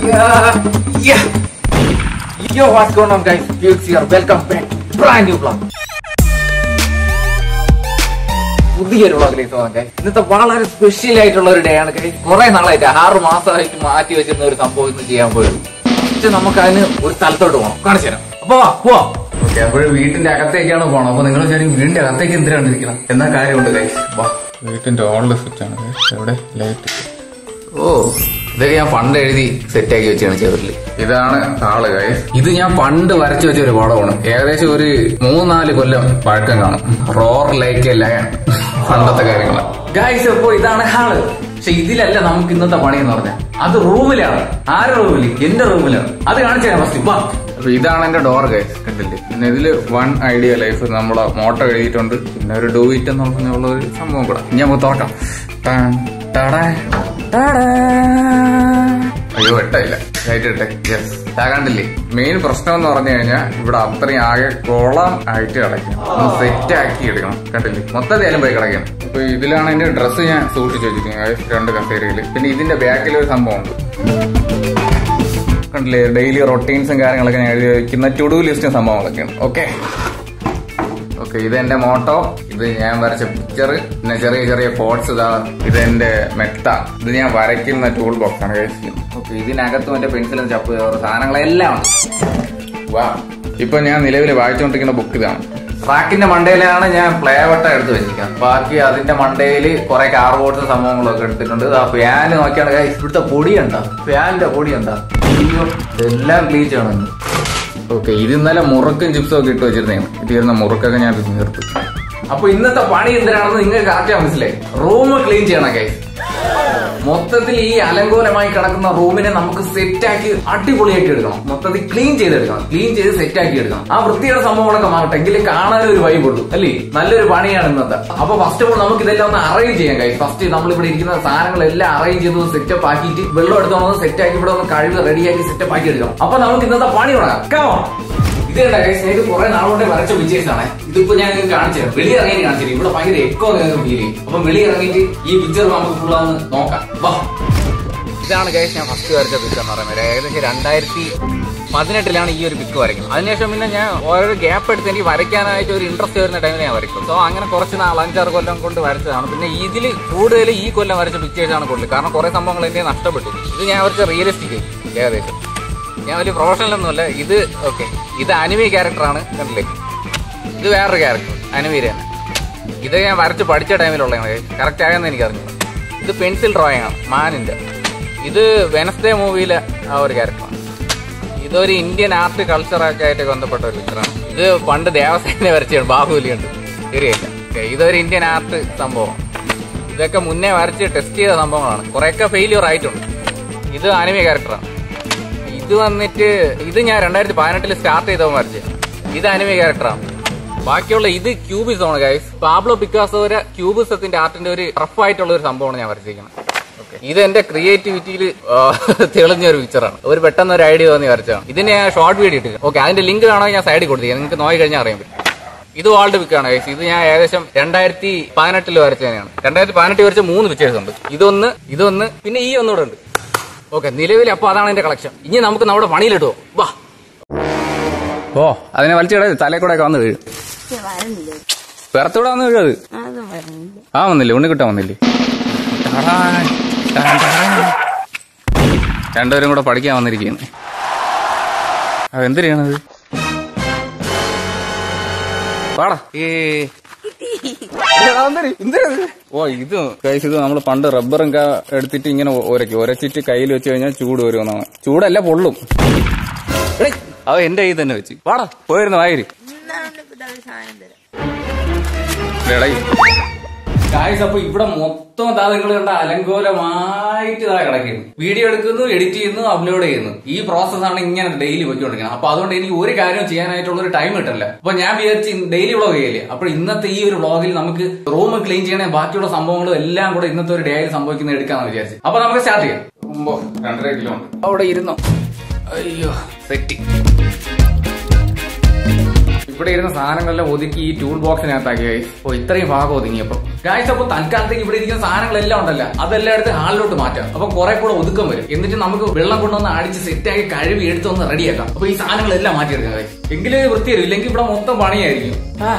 Yo, what's going on guys? Felix here. Welcome back to brand new vlog. പുതിയൊരു വ്ളോഗിലേക്ക് പോകാം guys. ഇന്നത്തെ വളരെ സ്പെഷ്യൽ ആയിട്ടുള്ള ഒരു ഡേ ആണ് ഗൈസ്. കുറെ നാളായിട്ട് 6 മാസമായിട്ട് മാറ്റി വെച്ചിരുന്ന ഒരു സംഭവം ഇന്ന് ചെയ്യാൻ പോയത്. പക്ഷെ നമുക്ക് അതിന് ഒരു സ്ഥലത്തോട്ട് പോകണം, കാണിച്ചു തരാം. അപ്പൊ പോവാം. ഓക്കെ, അപ്പോൾ വീട്ടിന്റെ അകത്തേക്കാണ് പോകണം. അപ്പൊ നിങ്ങൾ വിചാരിക്കും വീടിന്റെ അകത്തേക്ക് എന്തിനാണ് ഇരിക്കണം എന്നാ കാര്യമുണ്ട് ഗൈസ്. വീട്ടിന്റെ ഓൾഡ് സ്വിച്ച് ആണ് ഗൈസ്. എവിടെ ലൈറ്റ്? ഓ, ഇതൊക്കെ ഞാൻ പണ്ട് എഴുതി സെറ്റാക്കി വെച്ചാണ് ചെറുതിൽ. ഇതാണ് ആള് ഗൈസ്. ഇത് ഞാൻ പണ്ട് വരച്ചു വെച്ച ഒരു പടമാണ്. ഏകദേശം ഒരു 3-4 കൊല്ലം പഴക്കം കാണും. റോർ ലൈക്ക് ലയൺ, പണ്ടത്തെ കാര്യങ്ങളാണ് ഗൈസ്. അപ്പോ ഇതാണ് ഹാള്. പക്ഷെ ഇതിലല്ല നമുക്ക് ഇന്നത്തെ പണി എന്ന് പറഞ്ഞാൽ. അത് റൂമിലാണ്. ആരുടെ റൂമില്? എന്റെ റൂമിലാണ്. അത് കാണിച്ചു തരാം ഫസ്റ്റ്. അപ്പൊ ഇതാണ് എന്റെ ഡോർ ഗൈസ്, കണ്ടില്ലേ? പിന്നെ ഇതില് 1 ഐഡിയ ലൈഫ് നമ്മളെ മോട്ടോ എഴുതിയിട്ടുണ്ട്. പിന്നെ ഒരു ഡൂ ഇറ്റ് എന്ന് പറഞ്ഞുള്ള ഒരു സംഭവം കൂടെ. ഞാൻ തോക്കാം. അയ്യോ, ഇട്ടില്ല. ലൈറ്റ് ഇട്ടെ. യെസ്, കണ്ടില്ലേ? മെയിൻ പ്രശ്നം എന്ന് പറഞ്ഞു കഴിഞ്ഞാൽ ഇവിടെ അത്രയും ആകെ കോളം ആയിട്ട് കിടക്കണം. ഒന്ന് സെറ്റ് ആക്കി എടുക്കണം. കണ്ടില്ലേ? മൊത്തത്തിലും പോയി കിടക്കണം. അപ്പൊ ഇതിലാണ് എന്റെ ഡ്രസ്സ് ഞാൻ സൂക്ഷിച്ചു വെച്ചിരിക്കുന്നത് 2 കസേരയില്. പിന്നെ ഇതിന്റെ ബാക്കിൽ ഒരു സംഭവം ഉണ്ട്, കണ്ടില്ലേ? ഡെയിലി റൊട്ടീൻസും കാര്യങ്ങളൊക്കെ ഞാൻ എഴുതി വയ്ക്കുന്ന ടു ഡു ലിസ്റ്റും സംഭവങ്ങളൊക്കെയാണ്. ഓക്കെ, ഇത് എന്റെ മോട്ടോ, ഇത് ഞാൻ വരച്ച പിക്ചർ, പിന്നെ ചെറിയ ചെറിയ പോട്ട്സ്. ഇത് എന്റെ മെത്ത, ഇത് ഞാൻ വരയ്ക്കുന്ന ടൂൾ ബോക്സ് ആണ് ഗൈസ്. ഓക്കെ, ഇതിനകത്തും എന്റെ പെൻസിലും ചപ്പ് സാധനങ്ങളെല്ലാം ഉണ്ട്. വാ, ഇപ്പൊ ഞാൻ നിലവിൽ വായിച്ചുകൊണ്ടിരിക്കുന്ന ബുക്ക് ഇതാണ്. റാക്കിന്റെ മണ്ടയിലാണ് ഞാൻ പ്ലേ ബട്ടൺ എടുത്ത് വെച്ചിരിക്കുന്നത്. ബാക്കി അതിന്റെ മണ്ടയിൽ കുറെ കാർബോർഡ്സ് സംഭവങ്ങളൊക്കെ എടുത്തിട്ടുണ്ട്. ആ ഫാന് നോക്കിയാണ് ഗൈസ്. ഇവിടുത്തെ പൊടിയുണ്ടോ? ഫാനിന്റെ പൊടിയുണ്ടോ? ഇതെല്ലാം ക്ലീൻ ചെയ്യണം. ഓക്കെ, ഇത് ഇന്നലെ മുറുക്കും ചിപ്സും ഒക്കെ ഇട്ട് വെച്ചിരുന്നേന്ന്. ഇട്ടിരുന്ന മുറുക്കൊക്കെ ഞാൻ നിർത്തി. അപ്പൊ ഇന്നത്തെ പണി എന്തിനാണെന്ന് നിങ്ങൾക്ക് കറക്റ്റ് മനസ്സിലായി. റൂം ക്ലീൻ ചെയ്യണം ഗൈസ്. മൊത്തത്തിൽ ഈ അലങ്കോലമായി കിടക്കുന്ന റൂമിനെ നമുക്ക് സെറ്റാക്കി അടിപൊളിയാക്കി എടുക്കണം. മൊത്തത്തിൽ ക്ലീൻ ചെയ്തെടുക്കണം. ക്ലീൻ ചെയ്ത് സെറ്റാക്കി എടുക്കണം. ആ വൃത്തിയുടെ സംഭവങ്ങളൊക്കെ മാറട്ടെ, എങ്കിലും കാണാനൊരു വൈബ് ഉള്ളൂ അല്ലേ? നല്ലൊരു പണിയാണ് ഇന്നത്തെ. അപ്പൊ ഫസ്റ്റ് ഓഫ് ഓൾ നമുക്ക് ഇതെല്ലാം ഒന്ന് അറേഞ്ച് ചെയ്യാം ഗൈസ്. ഫസ്റ്റ് നമ്മൾ ഇവിടെ ഇരിക്കുന്ന സാധനങ്ങളെല്ലാം അറേഞ്ച് ചെയ്ത് സെറ്റപ്പ് ആക്കിയിട്ട് വെള്ളം എടുത്തോന്ന് സെറ്റാക്കി ഇവിടെ ഒന്ന് കഴുകി റെഡിയാക്കി സെറ്റപ്പ് ആക്കി എടുക്കണം. അപ്പൊ നമുക്ക് ഇന്നത്തെ പണി തുടങ്ങാം. ഇത് കണ്ട ഗൈസ്, ഇത് കുറെ നാളുകൊണ്ട് വരച്ച പിക്ചേഴ്സ് ആണ്. ഇതിപ്പോ ഞാൻ കാണിച്ചു തരാം. വെളി ഇറങ്ങി കാണിച്ചു തരാം. ഇവിടെ ഭയങ്കര എക്കോ നിങ്ങൾക്ക് ഫീൽ ചെയ്യും. അപ്പൊ വെളി ഇറങ്ങിയിട്ട് ഈ പിക്ചർ നമുക്ക് ഫുള്ളാന്ന് നോക്കാം. ഇതാണ് ഗൈസ് ഞാൻ ഫസ്റ്റ് വരച്ച പിക്ചർ എന്ന് പറയുന്നത്. ഏകദേശം 2018 ഈ ഒരു പിക്ക് വരയ്ക്കും. അതിനുശേഷം പിന്നെ ഞാൻ ഓരോ ഗ്യാപ്പ് എടുത്ത് എനിക്ക് വരയ്ക്കാനായിട്ട് ഒരു ഇൻട്രസ്റ്റ് വരുന്ന ടൈമിൽ ഞാൻ വരയ്ക്കും. സോ അങ്ങനെ കുറച്ച് 4-5-6 കൊല്ലം കൊണ്ട് വരച്ചതാണ്. പിന്നെ ഇതിൽ കൂടുതൽ ഈ കൊല്ലം വരച്ച പിക്ചേഴ്സാണ് കൂടുതൽ. കാരണം കുറെ സംഭവങ്ങൾ എന്നെ നഷ്ടപ്പെട്ടു. ഇത് ഞാൻ വരച്ച റിയലിസ്റ്റിക് ഏകദേശം. ഞാൻ വലിയ പ്രൊഫഷണൽ ഒന്നുമല്ല. ഇത് ഓക്കെ, ഇത് അനിമി ക്യാരക്ടറാണ്, കണ്ടില്ലേ? ഇത് വേറൊരു ക്യാരക്ടർ, അനിമീര തന്നെ. ഇത് ഞാൻ വരച്ച് പഠിച്ച ടൈമിലുള്ളതാണ്. കറക്റ്റ് ആയെന്ന് എനിക്കറിഞ്ഞു. ഇത് പെൻസിൽ ഡ്രോയിങ് ആണ്, മാനിന്റെ. ഇത് വെനസ്ഡേ മൂവിയിലെ ആ ഒരു ക്യാരക്ടറാണ്. ഇതൊരു ഇന്ത്യൻ ആർട്ട് കൾച്ചറൊക്കെ ആയിട്ട് ബന്ധപ്പെട്ട ഒരു പിക്ചറാണ്. ഇത് പണ്ട് ദേവസേന വരച്ചാണ്, ബാഹുബലിയുണ്ട്. ശരിയല്ല, ഇതൊരു ഇന്ത്യൻ ആർട്ട് സംഭവം. ഇതൊക്കെ മുന്നേ വരച്ച് ടെസ്റ്റ് ചെയ്ത സംഭവങ്ങളാണ്. കുറെയൊക്കെ ഫെയിലിയർ ആയിട്ടുണ്ട്. ഇത് അനിമി ക്യാരക്ടറാണ്. ഇത് വന്നിട്ട് ഇത് ഞാൻ 2018 സ്റ്റാർട്ട് ചെയ്തപ്പോൾ വരച്ചത്. ഇത് അനിമി ക്യാരക്ടറാണ്. ബാക്കിയുള്ള ഇത് ക്യൂബിസമാണ് ഗൈസ്. പാബ്ലോ പിക്കാസോയുടെ ക്യൂബിസത്തിന്റെ ആർട്ടിന്റെ ഒരു റഫ് ആയിട്ടുള്ള ഒരു സംഭവമാണ് ഞാൻ വരച്ചിരിക്കുന്നത്. ഇത് എന്റെ ക്രിയേറ്റിവിറ്റിയിൽ തെളിഞ്ഞ ഒരു പിക്ചറാണ്. ഒരു പെട്ടെന്ന് ഒരു ഐഡിയ തോന്നി വരച്ചതാണ്. ഇതിന് ഞാൻ ഷോർട്ട് വീഡിയോ ഇട്ടില്ല. ഓക്കെ, അതിന്റെ ലിങ്ക് വേണമെങ്കിൽ ഞാൻ സൈഡിൽ കൊടുത്തിരിക്കാം. നിങ്ങൾക്ക് നോക്കി കഴിഞ്ഞാൽ അറിയാൻ പറ്റും. ഇത് വാൾഡ് പിക്കാണ് ഗൈസ്. ഇത് ഞാൻ ഏകദേശം 2018 വരച്ചതാണ്. 2018 വരച്ച 3 പിക്ചേഴ്സ് ഉണ്ട്. ഇതൊന്ന് പിന്നെ ഈ ഒന്നുകൂടെ ഉണ്ട്. ഓക്കെ, നിലവിൽ അപ്പൊ അതാണ് എന്റെ കളക്ഷൻ. ഇനി നമുക്ക് നമ്മുടെ പണിയിലിട്ടോ. വാ, ഓ അതിനെ വലിച്ചിട തലേ കൂടെ ഒക്കെ വന്ന് വീഴും. പെറത്തൂടെ വന്ന് വീഴത് ആ വന്നില്ലേ? ഉണ്ണിക്കിട്ടാൻ വന്നില്ലേ? രണ്ടുപേരും കൂടെ പഠിക്കാൻ വന്നിരിക്കുന്നു. അതെന്തിനാണത്? പാടാ. ഓ, ഇത് കഴിച്ചത് നമ്മള് പണ്ട് റബ്ബറും എടുത്തിട്ട് ഇങ്ങനെ ഉരച്ചിട്ട് കയ്യിൽ വെച്ച് കഴിഞ്ഞാൽ ചൂട് വരുമെന്നാണ്. ചൂടല്ല, പൊള്ളും. അത് എന്റെ കയ്യിൽ തന്നെ വെച്ച് പാടാ. പോയിരുന്നു വായിര്. അപ്പൊ ഇവിടെ മൊത്തം നിങ്ങൾ കണ്ട അലങ്കോലമായിട്ട് കിടക്കുന്നു. വീഡിയോ എടുക്കുന്നു, എഡിറ്റ് ചെയ്യുന്നു, അപ്ലോഡ് ചെയ്യുന്നു. ഈ പ്രോസസ്സാണ് ഇങ്ങനെ ഡെയിലി പോയിക്കൊണ്ടിരിക്കുന്നത്. അപ്പൊ അതുകൊണ്ട് എനിക്ക് ഒരു കാര്യം ചെയ്യാനായിട്ടുള്ള ഒരു ടൈം കിട്ടില്ല. അപ്പൊ ഞാൻ വിചാരിച്ച് ഡെയിലി വ്ളോഗ് ചെയ്യില്ലേ. അപ്പൊ ഇന്നത്തെ ഈ ഒരു വ്ളോഗിൽ നമുക്ക് റൂം ക്ലീൻ ചെയ്യണേ ബാക്കിയുള്ള സംഭവങ്ങളും എല്ലാം കൂടെ ഇന്നത്തെ ഒരു ഡേയിൽ സംഭവിക്കുന്ന എടുക്കാന്ന് വിചാരിച്ചു. അപ്പൊ നമുക്ക് സ്റ്റാർട്ട് ചെയ്യാം. 2.5 കിലോ അവിടെ ഇരുന്നോ? അയ്യോ, സെറ്റ്. ഇവിടെ ഇരുന്ന സാധനങ്ങളെല്ലാം ഒതുക്കി ഈ ടൂൾ ബോക്സിനകത്താക്കി ഗൈസ്. ഓ ഇത്രയും ഭാഗം ഒതുങ്ങിയപ്പോ ഗൈസ്. അപ്പൊ തൽക്കാലത്തേക്ക് ഇവിടെ ഇരിക്കുന്ന സാധനങ്ങളെല്ലാം ഉണ്ടല്ലോ അതെല്ലാം എടുത്ത് ഹാളിലോട്ട് മാറ്റാം. അപ്പൊ കുറെ കൂടെ ഒതുക്കം വരും. എന്നിട്ട് നമുക്ക് വെള്ളം കൊണ്ടുവന്ന് അടിച്ച് സെറ്റാക്കി കഴുകി എടുത്തൊന്ന് റെഡിയാക്കാം. അപ്പൊ ഈ സാധനങ്ങളെല്ലാം മാറ്റിയെടുക്കാം ഗൈസ്. എങ്കിലും വൃത്തി വരും, ഇല്ലെങ്കിൽ ഇവിടെ മൊത്തം പണിയായിരിക്കും.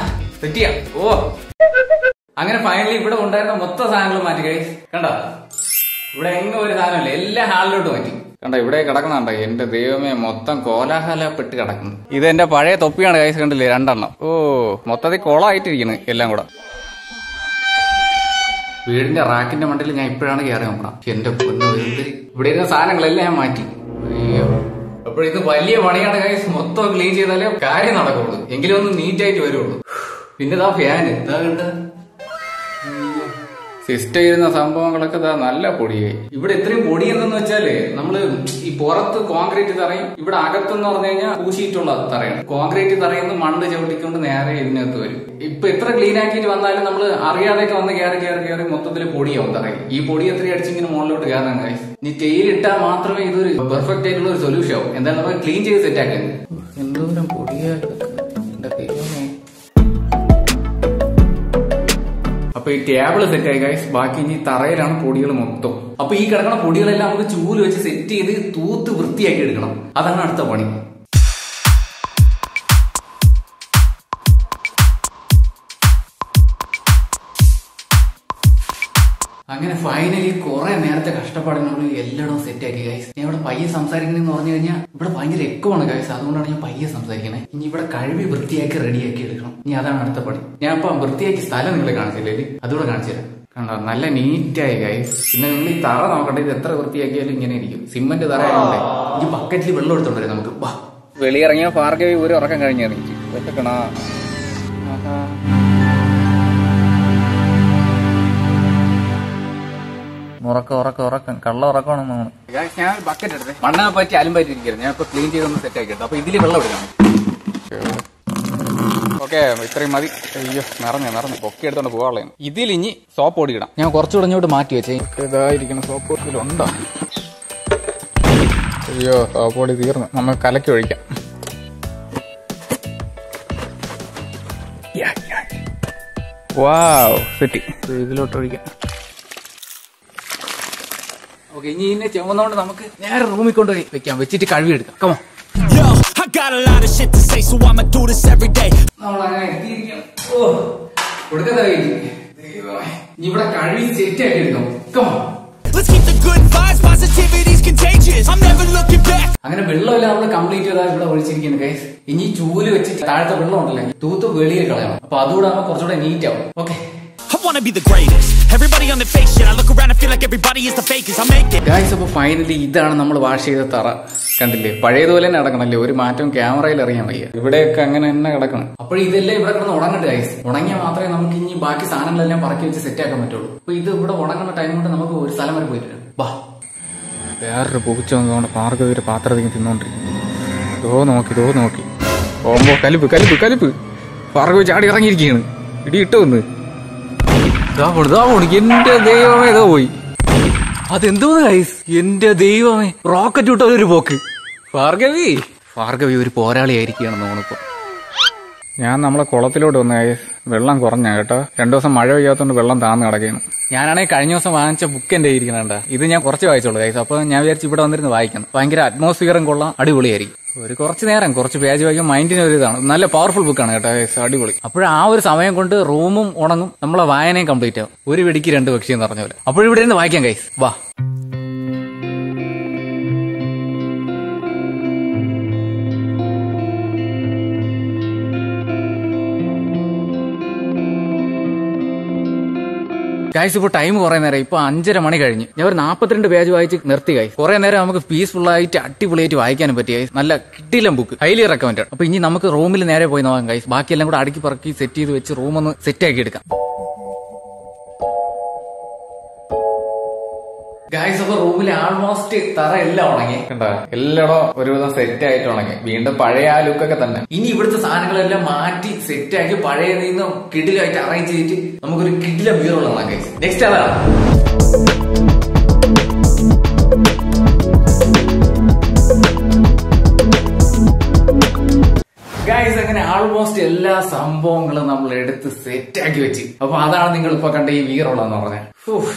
സെറ്റ് ചെയ്യാം. ഓ അങ്ങനെ ഫൈനലി ഇവിടെ ഉണ്ടായിരുന്ന മൊത്തം സാധനങ്ങൾ മാറ്റി ഗൈസ്. കണ്ടോ ഇവിടെ എങ്ങും ഒരു സാധനമില്ല, എല്ലാം ഹാളിലോട്ട് മാറ്റി. കണ്ടോ ഇവിടെ കിടക്കുന്നുണ്ടോ, എന്റെ ദൈവമേ മൊത്തം കോലാഹലപ്പെട്ട് കിടക്കുന്നു. ഇത് എന്റെ പഴയ തൊപ്പിയാണ് ഗൈസ്, കണ്ടില്ലേ 2 എണ്ണം. ഓ മൊത്തത്തിൽ കോളായിട്ടിരിക്കുന്നു എല്ലാം കൂടെ. വീടിന്റെ റാക്കിന്റെ മണ്ടയിൽ ഞാൻ ഇപ്പോഴാണ് കയറി നോക്കണം. എന്റെ പൊന്നു ഇവിടെ ഇരുന്ന സാധനങ്ങളെല്ലാം ഞാൻ മാറ്റി. അയ്യോ അപ്പോൾ ഇത് വലിയ പണിയാണ് ഗൈസ്. മൊത്തം ക്ലീൻ ചെയ്താലേ കാര്യം നടക്കുള്ളൂ, എങ്കിലും ഒന്ന് നീറ്റായിട്ട് വരുള്ളൂ. പിന്നെ ഇതാ ഫാന് ഇതാ കണ്ട് സിസ്റ്റം ഇരുന്ന സംഭവങ്ങളൊക്കെ നല്ല പൊടിയായി. ഇവിടെ ഇത്രയും പൊടി എന്തെന്ന് വെച്ചാല് നമ്മള് ഈ പുറത്ത് കോൺക്രീറ്റ് തറയും ഇവിടെ അകത്തെന്ന് പറഞ്ഞു കഴിഞ്ഞാൽ പൂശിയിട്ടുള്ള തറയാണ്. കോൺക്രീറ്റ് തറയുന്ന മണ്ണ് ചവിട്ടിക്കൊണ്ട് നേരെ ഇതിനകത്ത് വരും. ഇപ്പൊ എത്ര ക്ലീൻ ആക്കിയിട്ട് വന്നാലും നമ്മള് അറിയാതെയൊക്കെ വന്ന് കയറി മൊത്തത്തിൽ പൊടിയാവും തറയിൽ. ഈ പൊടി എത്ര അടിച്ചിങ്ങനെ മുകളിലോട്ട് കയറാൻ കഴിയും. ഇനി ടെയിലിട്ടാൽ മാത്രമേ ഇതൊരു പെർഫെക്റ്റ് ആയിട്ടുള്ള ഒരു സൊല്യൂഷൻ ആവും. എന്തായാലും നമ്മൾ ക്ലീൻ ചെയ്ത് സെറ്റ് ആക്കുന്നത്. എന്തോരം പൊടിയായിട്ട് അപ്പൊ ഈ ടേബിള് സെറ്റ് ആയി ഗൈസ്. ബാക്കി ഇനി തറയിലാണ് പൊടികൾ മൊത്തം. അപ്പൊ ഈ കിടക്കുന്ന പൊടികളെല്ലാം നമുക്ക് ചൂല് വെച്ച് സെറ്റ് ചെയ്ത് തൂത്ത് വൃത്തിയാക്കി എടുക്കണം. അതാണ് അടുത്ത പണി. അങ്ങനെ ഫൈനലി കുറെ നേരത്തെ കഷ്ടപ്പാടിനുള്ളിൽ എല്ലായിടവും സെറ്റ് ആക്കി ഗൈസ്. ഞാൻ ഇവിടെ പയ്യെ സംസാരിക്കണെന്ന് പറഞ്ഞു കഴിഞ്ഞാൽ ഇവിടെ ഭയങ്കര എക്കമാണ് ഗൈസ്. അതുകൊണ്ടാണ് ഞാൻ പയ്യെ സംസാരിക്കണേ. ഇനി ഇവിടെ കഴുകി വൃത്തിയാക്കി റെഡിയാക്കി എടുക്കണം. ഇനി അതാണ് അടുത്ത പണി. ഞാൻ ഇപ്പൊ വൃത്തിയാക്കി സ്ഥലം നിങ്ങളെ കാണിച്ചില്ലേ, അതുകൂടെ കാണിച്ചു തരാം. കണ്ടോ നല്ല നീറ്റായി ഗൈസ്. പിന്നെ നിങ്ങൾ ഈ തറ നോക്കട്ടെ, ഇത് എത്ര വൃത്തിയാക്കിയാലും ഇങ്ങനെ ഇരിക്കും. സിമന്റ് തറ ആയതുകൊണ്ട് ഈ ബക്കറ്റിൽ വെള്ളം എടുത്തോണ്ടേ നമുക്ക്. വെളിയിറങ്ങിയ ഭാർഗവി ഒരു ഉറക്കം കഴിഞ്ഞിറങ്ങി വെക്കണ. ഉറക്കം കള്ള ഉറക്കമാണെന്ന് തോന്നുന്നു. ഞാൻ ബക്കറ്റ് എടുത്തേ മണ്ണ പറ്റി അലുമ്പായിട്ടിരിക്കുന്നു. ഞാൻ ഇപ്പൊ ക്ലീൻ ചെയ്തൊന്ന് സെറ്റ് ആക്കിയിട്ട് അപ്പൊ ഇതിൽ വെള്ളം എടുക്കണം. ഓക്കെ ഇത്രയും മതി. അയ്യോ നിറഞ്ഞു പൊക്കി എടുത്തോണ്ട് പോകാനുള്ള. ഇതിൽ ഇനി സോപ്പ് പൊടി ഇടാം. ഞാൻ കുറച്ചുകൂടെ ഇങ്ങോട്ട് മാറ്റി വെച്ചേ. ഇതായിരിക്കണം സോപ്പ് പൊടിയിലുണ്ടോ? അയ്യോ സോപ്പ് പൊടി തീർന്നു. നമ്മൾ കലക്കി ഒഴിക്കാം. വാവ് സെറ്റി. ഇതിലോട്ട് ഒഴിക്കാം. ഓക്കെ ഇനി ഇതിനെ ചെവന്നോണ്ട് നമുക്ക് നേരെ റൂമിൽ കൊണ്ടുപോയി വെക്കാം. വെച്ചിട്ട് കഴുകിയെടുക്കാം. കമോ നമ്മളങ്ങനെ എത്തിയിരിക്കണം. ഓ കൊടുക്കാതെ ഇവിടെ കഴുകി സെറ്റ് ആക്കി എടുക്കാം. കമോ അങ്ങനെ വെള്ളമെല്ലാം നമ്മൾ കംപ്ലീറ്റ് ചെയ്താൽ ഇവിടെ ഒഴിച്ചിരിക്കുന്നു ഗൈസ്. ഇനി ചൂല് വെച്ച് താഴത്തെ വെള്ളം ഉണ്ടല്ലേ തൂത്ത് വെളിയിൽ കളയണം. അപ്പൊ അതുകൂടെ ആകുമ്പോൾ കുറച്ചുകൂടെ നീറ്റ് ആവും. ഓക്കെ ഗൈസ് അപ്പൊ ഫൈനലി ഇതാണ് നമ്മൾ വാഷ് ചെയ്ത തറ. കണ്ടില്ലേ പഴയതുപോലെ തന്നെ കിടക്കണല്ലേ, ഒരു മാറ്റം ക്യാമറയിൽ അറിയാൻ വയ്യ. ഇവിടെയൊക്കെ അങ്ങനെ തന്നെ കിടക്കണം. അപ്പോൾ ഇതെല്ലാം ഇവിടെ കിടന്ന് ഉണങ്ങട്ടെ ഗൈസ്. ഉണങ്ങിയാൽ മാത്രമേ നമുക്ക് ഇനി ബാക്കി സാധനങ്ങളെല്ലാം പറക്കി വെച്ച് സെറ്റ് ആക്കാൻ പറ്റുള്ളൂ. അപ്പൊ ഇത് ഇവിടെ ഉണങ്ങുന്ന ടൈം കൊണ്ട് നമുക്ക് ഒരു സ്ഥലം വരെ പോയിട്ട് വാ. വേറൊരു പൂച്ച വന്നുകൊണ്ട് ഭാർഗവി പാത്രത്തിൽ തിന്നോണ്ടിരിക്കുന്നു. ദോ നോക്കി ഓമ്പോ കലിപ്പ് ഭാർഗവി ചാടി ഇറങ്ങിയിരിക്കുകയാണ്. ഇടിയിട്ട് വന്ന് എന്റെ ദൈവമേ ഇതോ പോയി. അതെന്തോന്ന് ഗൈസ്, എന്റെ ദൈവമേ റോക്കറ്റ് വിട്ടൊരു പോക്ക്. ഭാർഗവി ഒരു പോരാളിയായിരിക്കുകയാണെന്ന് തോന്നിപ്പോ. ഞാൻ നമ്മളെ കുളത്തിലോട്ട് വന്ന വെള്ളം കുറഞ്ഞ കേട്ടോ. 2 ദിവസം മഴ പെയ്യാത്തോണ്ട് വെള്ളം താന്ന് കിടക്കുകയാണ്. ഞാനാണെങ്കിൽ കഴിഞ്ഞ ദിവസം വാങ്ങിച്ച ബുക്ക് എന്റെ ഇരിക്കണ. ഇത് ഞാൻ കുറച്ച് വായിച്ചോളൂ ഗൈസ്. അപ്പൊ ഞാൻ വിചാരിച്ചു ഇവിടെ വന്നിരുന്ന് വായിക്കണം. ഭയങ്കര അറ്റ്മോസ്ഫിയറും കൊള്ളാം, അടിപൊളിയായിരിക്കും. കുറച്ച് നേരം കുറച്ച് പേജ് വായിക്കും. മൈൻഡിന് ഒരു ഇതാണ്. നല്ല പവർഫുൾ ബുക്കാണ് കേട്ടോ ഗൈസ്, അടിപൊളി. അപ്പോൾ ആ ഒരു സമയം കൊണ്ട് റൂമും ഉണങ്ങും, നമ്മളെ വായനയും കംപ്ലീറ്റ് ആവും. ഒരു വെടിക്ക് 2 പക്ഷി എന്ന് പറഞ്ഞ പോലെ. അപ്പോഴിവിടെ നിന്ന് വായിക്കാം ഗൈസ്, വാ. ഗൈസ് ഇപ്പോൾ ടൈം കുറെ നേരം, ഇപ്പൊ 5:30 മണി കഴിഞ്ഞ്. ഞാൻ ഒരു 42 പേജ് വായിച്ച് നിർത്തി ഗൈസ്. കുറെ നേരം നമുക്ക് പീസ്ഫുൾ ആയിട്ട് അടിപൊളിയായിട്ട് വായിക്കാനും പറ്റി ഗൈസ്. നല്ല കിട്ടിയില്ല ബുക്ക്, ഹൈലി റെക്കമെൻഡ്. അപ്പൊ ഇനി നമുക്ക് റൂമിൽ നേരെ പോയി നോക്കാം ഗൈസ്. ബാക്കിയെല്ലാം കൂടെ അടുക്കി പറക്കി സെറ്റ് ചെയ്ത് വെച്ച് റൂം ഒന്ന് സെറ്റ് ആക്കി എടുക്കാം ഗൈസ്. അപ്പൊ റൂമിൽ ആൾമോസ്റ്റ് തറ എല്ലാം ഉണങ്ങി കണ്ടോ. എല്ലായിടവും ഒരുവിധം സെറ്റ് ആയിട്ട് ഉണങ്ങി. വീണ്ടും പഴയ ആ ലുക്കൊക്കെ തന്നെ. ഇനി ഇവിടുത്തെ സാധനങ്ങളെല്ലാം മാറ്റി സെറ്റ് ആക്കി പഴയതിൽ നിന്ന് കിഡിലായിട്ട് അറേഞ്ച് ചെയ്തിട്ട് നമുക്കൊരു കിഡില ബ്യൂറോളാണ് ഗൈസ്. നെക്സ്റ്റ് അതാണ് ഗൈസ്. അങ്ങനെ ഓൾമോസ്റ്റ് എല്ലാ സംഭവങ്ങളും നമ്മൾ എടുത്ത് സെറ്റാക്കി വെച്ച്. അപ്പൊ അതാണ് നിങ്ങൾ ഇപ്പൊ കണ്ട ഈ വീറുള്ളതെന്ന് പറഞ്ഞത്.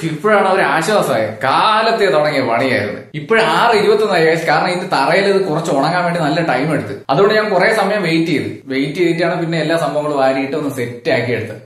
ഇപ്പോഴാണ് ഒരു ആശ്വാസമായത്. കാലത്തെ തുടങ്ങിയ പണിയായിരുന്നു. ഇപ്പോഴും 6:21 കാരണം ഇതിന്റെ തറയിൽ ഇത് കുറച്ച് ഉണങ്ങാൻ വേണ്ടി നല്ല ടൈം എടുത്ത്. അതുകൊണ്ട് ഞാൻ കുറെ സമയം വെയിറ്റ് ചെയ്തിട്ടാണ് പിന്നെ എല്ലാ സംഭവങ്ങളും വാരിയിട്ട് ഒന്ന് സെറ്റ് ആക്കി എടുത്തത്.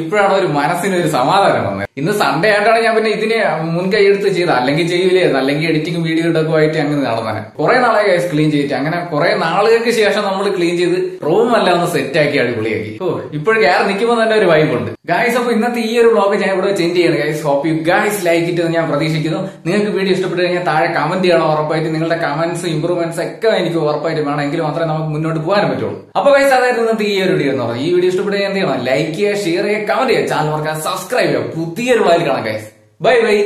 ഇപ്പോഴാണ് ഒരു മനസ്സിനൊരു സമാധാനം വന്നത്. ഇന്ന് സൺഡേ ആയിട്ടാണ് ഞാൻ പിന്നെ ഇതിന് മുൻകൈ എടുത്ത് ചെയ്തത്. അല്ലെങ്കിൽ ചെയ്യില്ലായിരുന്നു. അല്ലെങ്കിൽ എഡിറ്റിംഗ് വീഡിയോ ഇടൊക്കെ ആയിട്ട് അങ്ങനെ നടന്നെ. കുറെ നാളെ ഗൈസ് ക്ലീൻ ചെയ്തിട്ട്. അങ്ങനെ കുറെ നാളുകൾക്ക് ശേഷം നമ്മൾ ക്ലീൻ ചെയ്ത് റൂം എല്ലാം ഒന്ന് സെറ്റ് ആക്കി അടിപൊളിയാക്കി. ഇപ്പോഴും കയറി നിൽക്കുമ്പോൾ തന്നെ ഒരു വൈബ് ഉണ്ട് ഗൈസ്. അപ്പൊ ഇന്നത്തെ ഈ ഒരു വ്ലോഗ് ഞാൻ ഇവിടെ ചെൻഡ് ചെയ്യണം guys. Hope you guys like it എന്ന് ഞാൻ പ്രതീക്ഷിക്കുന്നു. നിങ്ങൾക്ക് വീഡിയോ ഇഷ്ടപ്പെട്ടു കഴിഞ്ഞാൽ താഴെ കമന്റ് ചെയ്യണം. ഉറപ്പായിട്ട് നിങ്ങളുടെ കമന്റ്സ് ഇംപ്രൂവ്മെന്റ്സ് ഒക്കെ എനിക്ക് ഉറപ്പായിട്ട് വേണം. എങ്കിലും മാത്രമേ നമുക്ക് മുന്നോട്ട് പോകാനും പറ്റുള്ളൂ. അപ്പൊ ഗൈസ് അതായിരുന്നു ഇന്നത്തെ ഈ ഒരു വീഡിയോ എന്ന് പറഞ്ഞത്. ഈ വീഡിയോ ഇഷ്ടപ്പെട്ടു കഴിഞ്ഞാൽ എന്ത് ചെയ്യണം? ലൈക്ക് ചെയ്യുക, ഷെയർ ചെയ്യുക, കമന്റ് ചെയ്യുക, ചാനൽ മറക്കാൻ സബ്സ്ക്രൈബ് ചെയ്യുക. പുതിയൊരു വായിൽ കാണാം ഗൈസ്. Bye bye.